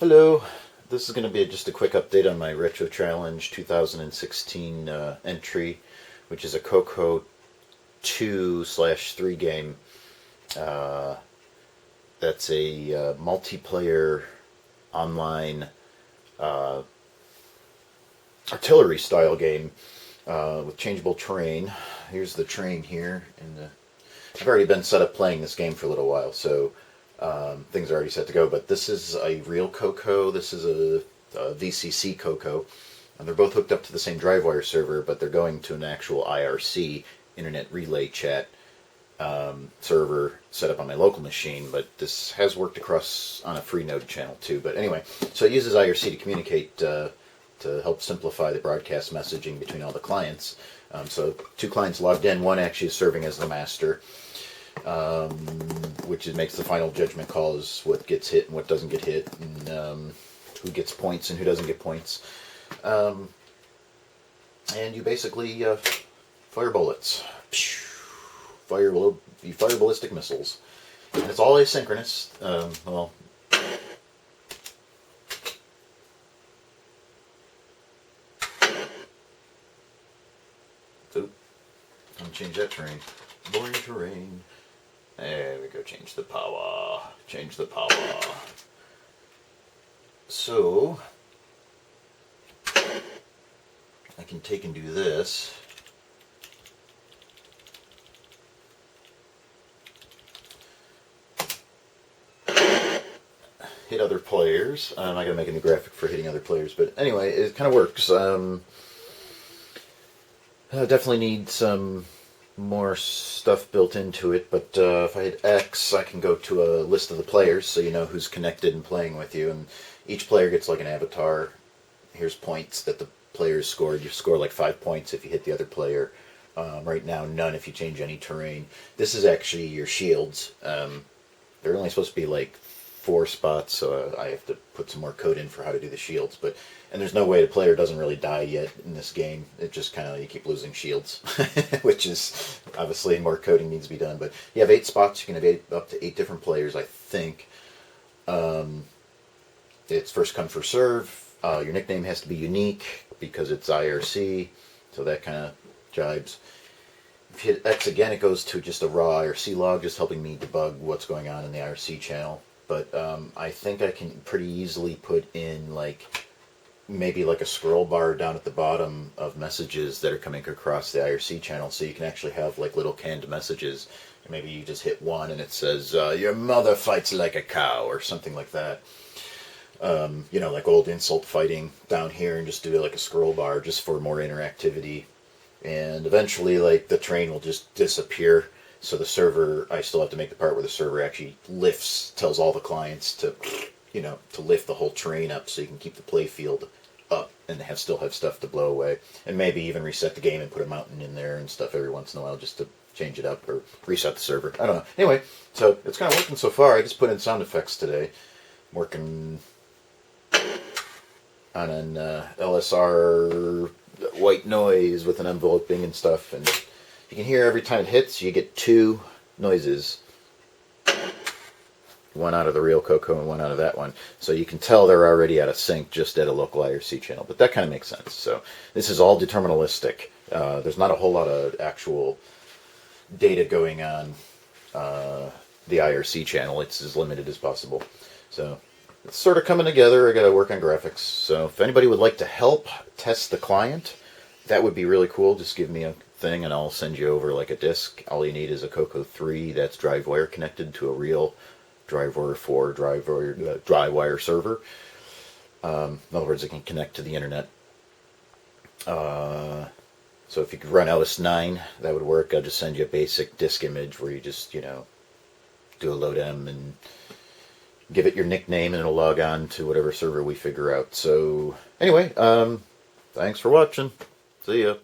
Hello, this is going to be just a quick update on my RetroChallenge 2016 entry, which is a Coco 2/3 game. Uh, that's a multiplayer online uh, artillery style game with changeable terrain. Here's the terrain here, and I've already been set up playing this game for a little while, so things are already set to go. But this is a real Coco. This is a VCC Coco, and they're both hooked up to the same DriveWire server, but they're going to an actual IRC, Internet Relay Chat server set up on my local machine. But this has worked across on a Freenode channel too. But anyway, so it uses IRC to communicate to help simplify the broadcast messaging between all the clients. So two clients logged in. One actually is serving as the master, which makes the final judgment call as what gets hit and what doesn't get hit, and who gets points and who doesn't get points. And you basically fire bullets. You fire ballistic missiles. And it's all asynchronous. Well, I'll change that terrain. Boring terrain. There we go. Change the power. Change the power. So I can take and do this. Hit other players. I'm not going to make a new graphic for hitting other players, but anyway, it kind of works. Definitely need some more stuff built into it, but if I hit X, I can go to a list of the players, so you know who's connected and playing with you, and each player gets like an avatar. Here's points that the players scored. You score like 5 points if you hit the other player. Right now, none if you change any terrain. This is actually your shields. They're only supposed to be like 4 spots, so I have to put some more code in for how to do the shields. And there's no way the player doesn't really die yet in this game. It just kind of, you keep losing shields, which is obviously more coding needs to be done. But you have 8 spots. You can have up to 8 different players, I think. It's first come, first serve. Your nickname has to be unique because it's IRC, so that kind of jibes. If you hit X again, it goes to just a raw IRC log, just helping me debug what's going on in the IRC channel. But I think I can pretty easily put in maybe like a scroll bar down at the bottom of messages that are coming across the IRC channel, so you can actually have like little canned messages. Maybe you just hit one and it says, your mother fights like a cow, or something like that. Like old insult fighting down here, and just do like a scroll bar just for more interactivity. And eventually, like, the train will just disappear. So the server, I still have to make the part where the server actually tells all the clients to lift the whole train up so you can keep the play field up and still have stuff to blow away. And maybe even reset the game and put a mountain in there and stuff every once in a while just to change it up, or reset the server. I don't know. Anyway, so it's kind of working so far. I just put in sound effects today. I'm working on an LSR white noise with an enveloping and stuff, and you can hear every time it hits, you get 2 noises. One out of the real Coco and one out of that one. So you can tell they're already out of sync just at a local IRC channel. But that kind of makes sense. So this is all deterministic. There's not a whole lot of actual data going on the IRC channel. It's as limited as possible. So it's sort of coming together. I got to work on graphics. So if anybody would like to help test the client, that would be really cool. Just give me a thing and I'll send you over like a disk. All you need is a Coco 3 that's DriveWire connected to a real DriveWire 4 DriveWire server. In other words, it can connect to the internet. So if you could run LS9, that would work. I'll just send you a basic disk image where you just, do a load M and give it your nickname, and it'll log on to whatever server we figure out. So anyway, thanks for watching. See ya.